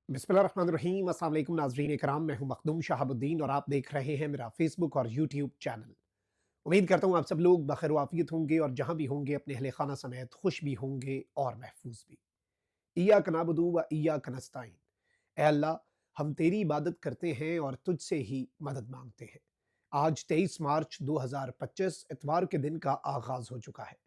बिस्मिल्लाहिर्रहमानिर्रहीम। अस्सलाम वालेकुम नाज़रीन कराम, मैं हूं मखदूम शहाबुद्दीन और आप देख रहे हैं मेरा फेसबुक और यूट्यूब चैनल। उम्मीद करता हूं आप सब लोग बखैर वाफियत होंगे और जहां भी होंगे अपने अहले खाना समेत खुश भी होंगे और महफूज भी। इय्याक नअबुदु व इय्याक नस्तईन। ऐ अल्लाह, हम तेरी इबादत करते हैं और तुझसे ही मदद मांगते हैं। आज 23 मार्च 2025 इतवार के दिन का आगाज हो चुका है।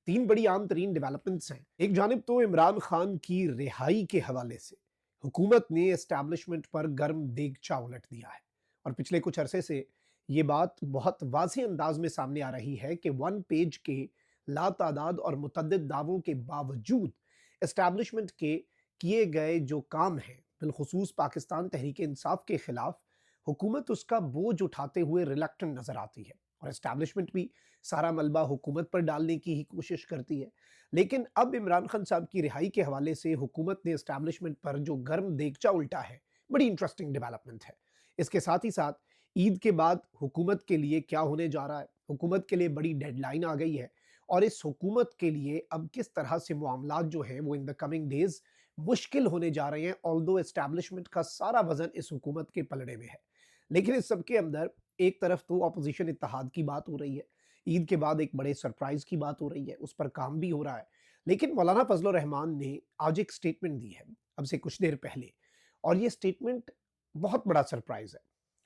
तीन बड़ी आम तरीन डेवलपमेंट्स हैं। एक जानिब तो इमरान खान की रिहाई के हवाले से हुकूमत ने एस्टैब्लिशमेंट पर गर्म देगचा उलट दिया है और पिछले कुछ अरसे से ये बात बहुत वाज़ेह अंदाज में सामने आ रही है कि वन पेज के लातादाद और मुतअद्दिद दावों के बावजूद एस्टैब्लिशमेंट के किए गए जो काम हैं, बिलखुसूस पाकिस्तान तहरीक इंसाफ के खिलाफ, हुकूमत उसका बोझ उठाते हुए रिलक्टेंट नजर आती है और एस्टैब्लिशमेंट भी सारा मलबा हुकूमत पर डालने की ही कोशिश करती है। लेकिन अब इमरान खान साहब की रिहाई के हवाले से हुकूमत ने एस्टैब्लिशमेंट पर जो गर्म देगचा उल्टा है, बड़ी इंटरेस्टिंग डेवलपमेंट है। इसके साथ ही साथ ईद के बाद हुकूमत के लिए क्या होने जा रहा है, हुकूमत के लिए बड़ी डेडलाइन आ गई है और इस हुकूमत के लिए अब किस तरह से मामलात जो हैं वो इन द कमिंग डेज मुश्किल होने जा रहे हैं। ऑल्दो एस्टैब्लिशमेंट का सारा वजन इस हुकूमत के पलड़े में है, लेकिन इस सब के अंदर एक तरफ तो अपोजिशन इत्तेहाद की बात हो रही है, ईद के बाद एक बड़े सरप्राइज की बात हो रही है, उस पर काम भी हो रहा है। लेकिन मौलाना फजल रहमान ने आज एक स्टेटमेंट दी है, अब से कुछ देर पहले, और ये स्टेटमेंट बहुत बड़ा सरप्राइज है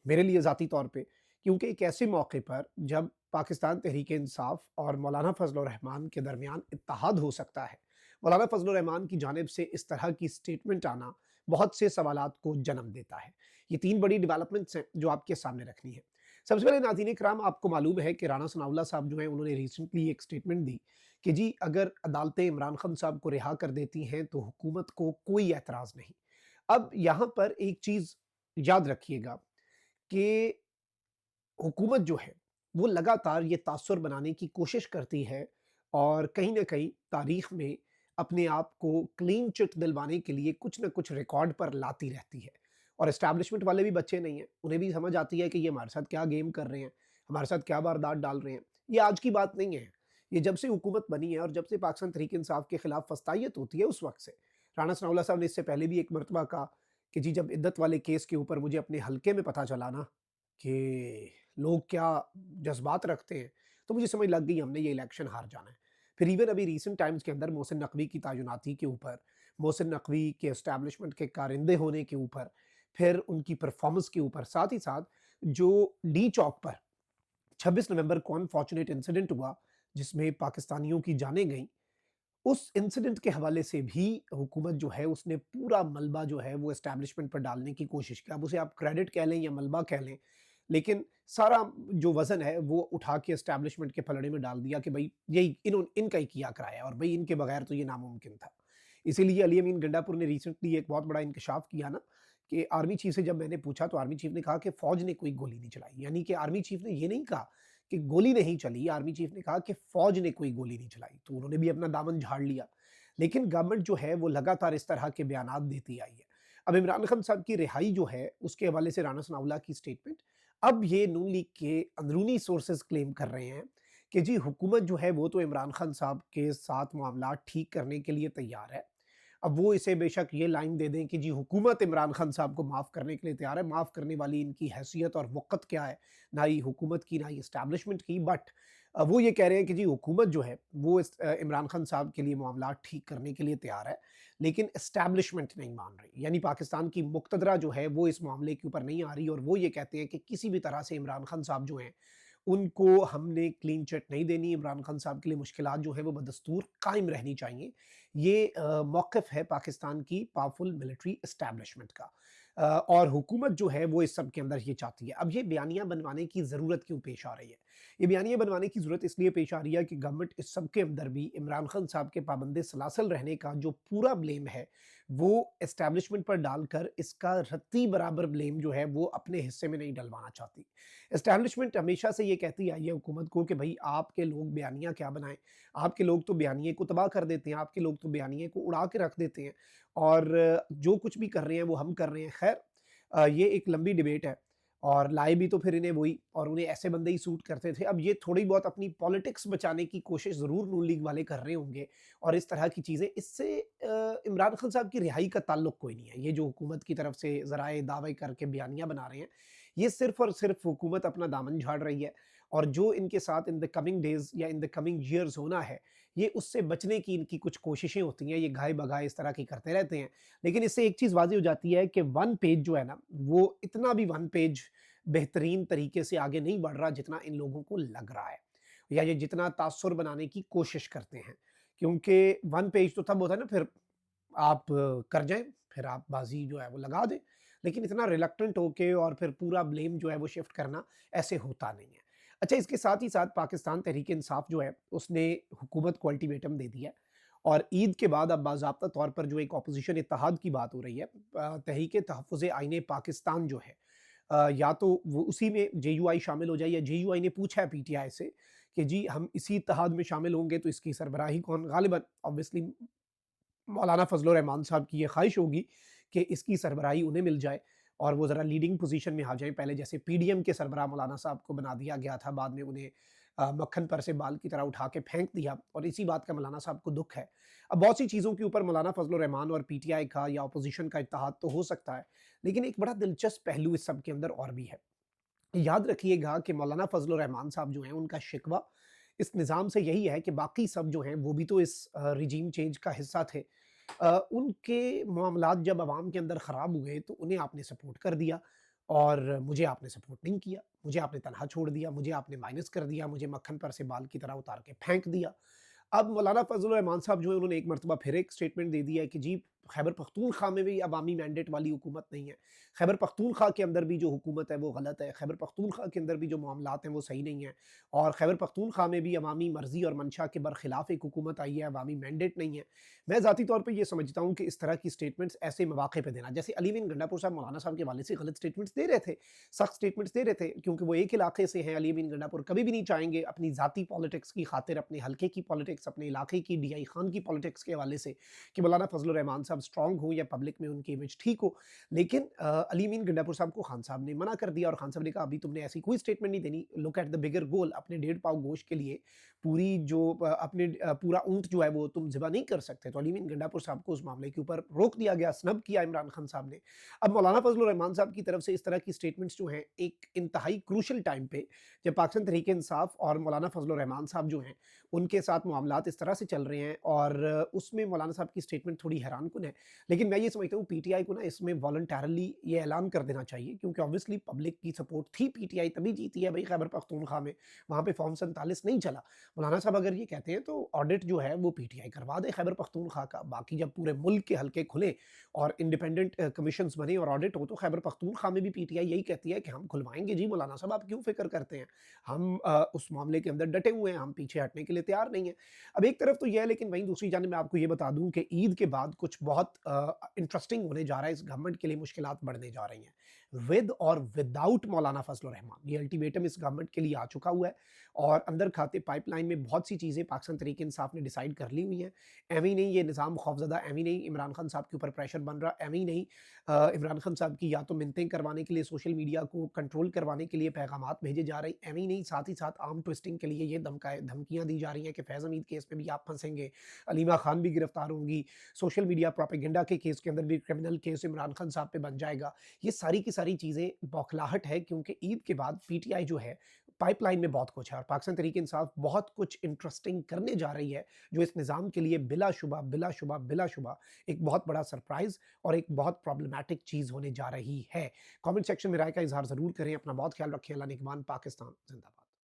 मेरे लिए ज़ाती तौर पे, क्योंकि एक ऐसे मौके पर जब पाकिस्तान तहरीक इंसाफ और मौलाना फजल रहमान के दरमियान इत्तेहाद हो सकता है, मौलाना फजल रहमान की जानिब से इस तरह की स्टेटमेंट आना बहुत से सवालात को जन्म देता है। ये तीन बड़ी डेवलपमेंट्स हैं जो आपके सामने रखनी है। सबसे पहले नाज़रीन इकराम, आपको मालूम है कि राना सनाउल्लाह साहब जो हैं उन्होंने रिसेंटली एक स्टेटमेंट दी कि जी अगर अदालतें इमरान खान साहब को रिहा कर देती हैं तो हुकूमत को कोई एतराज़ नहीं। अब यहाँ पर एक चीज़ याद रखिएगा कि हुकूमत जो है वो लगातार ये तासुर बनाने की कोशिश करती है और कहीं न कहीं तारीख में अपने आप को क्लीन चिट दिलवाने के लिए कुछ न कुछ रिकॉर्ड पर लाती रहती है। और एस्टैब्लिशमेंट वाले भी बच्चे नहीं हैं, उन्हें भी समझ आती है कि ये हमारे साथ क्या गेम कर रहे हैं, हमारे साथ क्या वारदात डाल रहे हैं। ये आज की बात नहीं है, ये जब से हुकूमत बनी है और जब से पाकिस्तान तहरीक इंसाफ के खिलाफ फस्तायत होती है उस वक्त से। राना सनाउल्लाह साहब ने इससे पहले भी एक मरतबा कहा कि जी जब इद्दत वाले केस के ऊपर मुझे अपने हल्के में पता चला ना कि लोग क्या जज़्बात रखते हैं, तो मुझे समझ लग गई हमने ये इलेक्शन हार जाना है। फिर इवन अभी रीसेंट टाइम्स के अंदर मोहसिन नकवी की तैनाती के ऊपर, मोहसिन नकवी के एस्टैब्लिशमेंट के कारिंदे होने के ऊपर, फिर उनकी परफॉर्मेंस के ऊपर, साथ ही साथ जो डी चौक पर 26 नवंबर को अनफॉर्चुनेट इंसिडेंट हुआ, जिसमें पाकिस्तानियों की जानें गईं, उस इंसिडेंट के हवाले से भी हुकूमत जो है उसने पूरा मलबा जो है वो एस्टैब्लिशमेंट पर डालने की कोशिश की। अब उसे आप क्रेडिट कह लें या मलबा कह लें, लेकिन सारा जो वज़न है वो उठा के एस्टैब्लिशमेंट के पलड़े में डाल दिया कि भई यही इनका ही किया कराया और भई इनके बगैर तो ये नामुमकिन था। इसीलिए अली अमीन गंडापुर ने रिसेंटली एक बहुत बड़ा इंकशाफ किया ना कि आर्मी चीफ से जब मैंने पूछा तो आर्मी चीफ ने कहा कि फ़ौज ने कोई गोली नहीं चलाई। यानी कि आर्मी चीफ ने ये नहीं कहा कि गोली नहीं चली, आर्मी चीफ ने कहा कि फ़ौज ने कोई गोली नहीं चलाई। तो उन्होंने भी अपना दामन झाड़ लिया। लेकिन गवर्नमेंट जो है वो लगातार इस तरह के बयानात देती आई है। अब इमरान खान साहब की रिहाई जो है उसके हवाले से राना सनाउल्लाह की स्टेटमेंट, अब ये नून लीग के अंदरूनी सोर्सेज़ क्लेम कर रहे हैं कि जी हुकूमत जो है वो तो इमरान खान साहब के साथ मामलात ठीक करने के लिए तैयार है। अब वो इसे बेशक ये लाइन दे दें कि जी हुकूमत इमरान खान साहब को माफ़ करने के लिए तैयार है, माफ़ करने वाली इनकी हैसियत और वक़्त क्या है, ना ही हुकूमत की, ना ही एस्टैब्लिशमेंट की। बट वो ये कह रहे हैं कि जी हुकूमत जो है वो इमरान खान साहब के लिए मामलात ठीक करने के लिए तैयार है, लेकिन एस्टैब्लिशमेंट नहीं मान रही। यानी पाकिस्तान की मुक़तदरा जो है वो इस मामले के ऊपर नहीं आ रही और वो ये कहते हैं कि किसी भी तरह से इमरान खान साहब जो हैं उनको हमने क्लीन चिट नहीं देनी। इमरान खान साहब के लिए मुश्किलात जो हैं वो बदस्तूर कायम रहनी चाहिए। ये मौक़िफ़ है पाकिस्तान की पावरफुल मिलिट्री एस्टैब्लिशमेंट का। और हुकूमत जो है वो इस सब के अंदर ये चाहती है। अब ये बयानिया बनवाने की ज़रूरत क्यों पेश आ रही है? ये बयानिया बनवाने की ज़रूरत इसलिए पेश आ रही है कि गवर्नमेंट इस सब के अंदर भी इमरान खान साहब के पाबंद सलासल रहने का जो पूरा ब्लेम है, वो एस्टैब्लिशमेंट पर डालकर इसका रत्ती बराबर ब्लेम जो है वो अपने हिस्से में नहीं डलवाना चाहती। एस्टैब्लिशमेंट हमेशा से ये कहती आई है हुकूमत को कि भई आपके लोग बयानिया क्या बनाएँ, आपके लोग तो बयानिए को तबाह कर देते हैं, आपके लोग तो बयानिए को उड़ा के रख देते हैं और जो कुछ भी कर रहे हैं वो हम कर रहे हैं। ख़ैर ये एक लंबी डिबेट है اور لائے بھی تو پھر انہیں وہی، اور انہیں ایسے بندے ہی سوٹ کرتے تھے۔ اب یہ تھوڑی بہت اپنی پالیٹکس بچانے کی کوشش ضرور نون لیگ والے کر رہے ہوں گے، اور اس طرح کی چیزیں، اس سے عمران خان صاحب کی رہائی کا تعلق کوئی نہیں ہے۔ یہ جو حکومت کی طرف سے ذرائع دعوے کر کے بیانیہ بنا رہے ہیں، یہ صرف اور صرف حکومت اپنا دامن جھاڑ رہی ہے، اور جو ان کے ساتھ ان دا کمنگ ڈیز یا ان دا کمنگ ایئرز ہونا ہے، یہ اس سے بچنے کی ان کی کچھ کوششیں ہوتی ہیں، یہ گھائے بگائے اس طرح کی کرتے رہتے ہیں۔ لیکن اس سے ایک چیز واضح ہو جاتی ہے کہ ون پیج جو ہے نا، وہ اتنا بھی ون پیج بہترین طریقے سے آگے نہیں بڑھ رہا جتنا ان لوگوں کو لگ رہا ہے، یا یہ جتنا تاثر بنانے کی کوشش کرتے ہیں۔ کیونکہ ون پیج تو تب ہوتا ہے نا، پھر آپ کر جائیں، پھر آپ بازی جو ہے وہ لگا دیں، لیکن اتنا ریلکٹنٹ ہو کے اور پھر پورا بلیم جو ہے وہ شفٹ کرنا ایسے ہوتا نہیں ہے۔ اچھا، اس کے ساتھ ہی ساتھ پاکستان تحریک انصاف جو ہے اس نے حکومت کو الٹیمیٹم دے دیا ہے، اور عید کے بعد اب باضابطہ طور پر جو ایک اپوزیشن اتحاد کی بات ہو رہی ہے، تحریک تحفظ آئین پاکستان جو ہے، یا تو وہ اسی میں جے یو آئی شامل ہو جائے، یا جے یو آئی نے پوچھا ہے پی ٹی آئی سے کہ جی ہم اسی اتحاد میں شامل ہوں گے تو اس کی سربراہی کون؟ غالباً obviously مولانا فضل الرحمان صاحب کی یہ خواہش ہوگی کہ اس کی سربراہی انہیں مل جائے، اور وہ ذرا لیڈنگ پوزیشن میں آ جائیں۔ پہلے جیسے پی ڈی ایم کے سربراہ مولانا صاحب کو بنا دیا گیا تھا، بعد میں انہیں مکھن پر سے بال کی طرح اٹھا کے پھینک دیا، اور اسی بات کا مولانا صاحب کو دکھ ہے۔ اب بہت سی چیزوں کے اوپر مولانا فضل الرحمان اور پی ٹی آئی کا یا اپوزیشن کا اتحاد تو ہو سکتا ہے، لیکن ایک بڑا دلچسپ پہلو اس سب کے اندر اور بھی ہے۔ یاد رکھیے گا کہ مولانا فضل الرحمان صاحب جو ہیں، ان کا شکوہ اس نظام سے یہی ہے کہ باقی سب جو ہیں وہ بھی تو اس ریجیم چینج کا حصہ تھے۔ ان کے معاملات جب عوام کے اندر خراب ہوئے تو انہیں آپ نے سپورٹ کر دیا، اور مجھے آپ نے سپورٹ نہیں کیا، مجھے آپ نے تنہا چھوڑ دیا، مجھے آپ نے مائنس کر دیا، مجھے مکھن پر سے بال کی طرح اتار کے پھینک دیا۔ اب مولانا فضل الرحمان صاحب جو ہے، انہوں نے ایک مرتبہ پھر ایک سٹیٹمنٹ دے دیا ہے کہ جی خیبر پختونخوا میں بھی عوامی مینڈیٹ والی حکومت نہیں ہے، خیبر پختونخوا کے اندر بھی جو حکومت ہے وہ غلط ہے، خیبر پختونخوا کے اندر بھی جو معاملات ہیں وہ صحیح نہیں ہیں، اور خیبر پختونخوا میں بھی عوامی مرضی اور منشا کے برخلاف ایک حکومت آئی ہے، عوامی مینڈیٹ نہیں ہے۔ میں ذاتی طور پہ یہ سمجھتا ہوں کہ اس طرح کی سٹیٹمنٹس ایسے مواقع پہ دینا، جیسے علی امین گنڈا پور صاحب مولانا صاحب کے حوالے سے غلط سٹیٹمنٹس دے رہے تھے، سخت سٹیٹمنٹس دے رہے تھے، کیونکہ وہ ایک علاقے سے ہیں۔ علی امین گنڈا پور کبھی بھی نہیں چاہیں گے اپنی ذاتی پالیٹکس کی خاطر، اپنے حلقے کی پالیٹکس، اپنے علاقے کی ڈی آئی خان کی پالیٹکس کے حوالے سے، کہ مولانا فضل الرحمان صاحب اسٹرانگ ہوں یا پبلک میں ان کی امیج ٹھیک ہو۔ لیکن علی امین گنڈا پور صاحب کو خان صاحب نے منع کر دیا، اور خان صاحب نے کہا ابھی تم نے ایسی کوئی سٹیٹمنٹ نہیں دینی، لک ایٹ دا بگر گول، اپنے 1.5 پاؤ گوشت کے لیے پوری جو اپنے پورا اونٹ جو ہے وہ تم ذبح نہیں کر سکتے۔ تو علی امین گنڈا پور صاحب کو اس معاملے کے اوپر روک دیا گیا، سنب کیا عمران خان صاحب نے۔ اب مولانا فضل الرحمان صاحب کی طرف سے اس طرح کی سٹیٹمنٹس جو ہیں ایک انتہائی کروشل ٹائم پہ، جب پاکستان تحریک انصاف اور مولانا فضل الرحمان صاحب جو ہیں ان کے ساتھ معاملات اس طرح سے چل رہے ہیں، اور اس میں مولانا صاحب کی سٹیٹمنٹ تھوڑی حیران کن ہے۔ لیکن میں یہ سمجھتا ہوں پی ٹی آئی کو نا اس میں والنٹیرلی یہ اعلان کر دینا چاہیے، کیونکہ obviously پبلک کی سپورٹ تھی، پی ٹی آئی تبھی جیتی ہے بھائی خیبر پختونخوا میں، وہاں پہ فارم 47 نہیں چلا۔ مولانا صاحب اگر یہ کہتے ہیں تو آڈٹ جو ہے وہ پی ٹی آئی کروا دے خیبر پختونخوا کا، باقی جب پورے ملک کے حلقے کھلیں اور انڈیپینڈنٹ کمیشنز بنے اور آڈٹ ہو، تو خیبر پختونخوا میں بھی پی ٹی آئی یہی کہتی ہے کہ ہم کھلوائیں گے جی، مولانا صاحب آپ کیوں فکر کرتے ہیں، ہم اس معاملے کے اندر ڈٹے ہوئے ہیں، ہم پیچھے ہٹنے کے لیے تیار نہیں ہیں۔ اب ایک طرف تو یہ ہے، لیکن وہیں دوسری جانب میں آپ کو یہ بتا دوں کہ عید کے بعد کچھ بہت انٹرسٹنگ ہونے جا رہا ہے، اس گورنمنٹ کے لیے مشکلات بڑھنے جا رہی ہیں، ود اور وداؤٹ مولانا فضل الرحمان۔ یہ الٹیمیٹم اس گورنمنٹ کے لیے آ چکا ہوا ہے، اور اندر کھاتے پائپ لائن میں بہت سی چیزیں پاکستان تحریک انصاف نے ڈیسائیڈ کر لی ہوئی ہیں۔ ایویں نہیں یہ نظام خوفزدہ، ایویں نہیں عمران خان صاحب کے اوپر پریشر بن رہا، ایویں نہیں عمران خان صاحب کی یا تو منتیں کروانے کے لیے سوشل میڈیا کو کنٹرول کروانے کے لیے پیغامات بھیجے جا رہے ہیں، ایویں نہیں ساتھ ہی ساتھ آرم ٹوئسٹنگ کے لیے یہ دھمکیاں دی جا رہی ہیں کہ فیض حمید کیس میں بھی آپ پھنسیں گے، علیمہ خان بھی گرفتار ہوں گی، سوشل میڈیا پروپیگنڈا کے کیس کے اندر بھی کرمنل کیس عمران خان صاحب پہ بن جائے گا۔ یہ ساری کی ساری چیزیں بوکھلاہٹ ہے، کیونکہ عید کے بعد پی ٹی آئی جو ہے پائپ لائن میں بہت کچھ ہے، اور پاکستان تحریک انصاف بہت کچھ انٹرسٹنگ کرنے جا رہی ہے، جو اس نظام کے لیے بلا شبہ بلا شبہ بلا شبہ ایک بہت بڑا سرپرائز اور ایک بہت پرابلمٹک چیز ہونے جا رہی ہے۔ کامنٹ سیکشن میں رائے کا اظہار ضرور کریں، اپنا بہت خیال رکھیں، اللہ نگہبان، پاکستان زندہ باد۔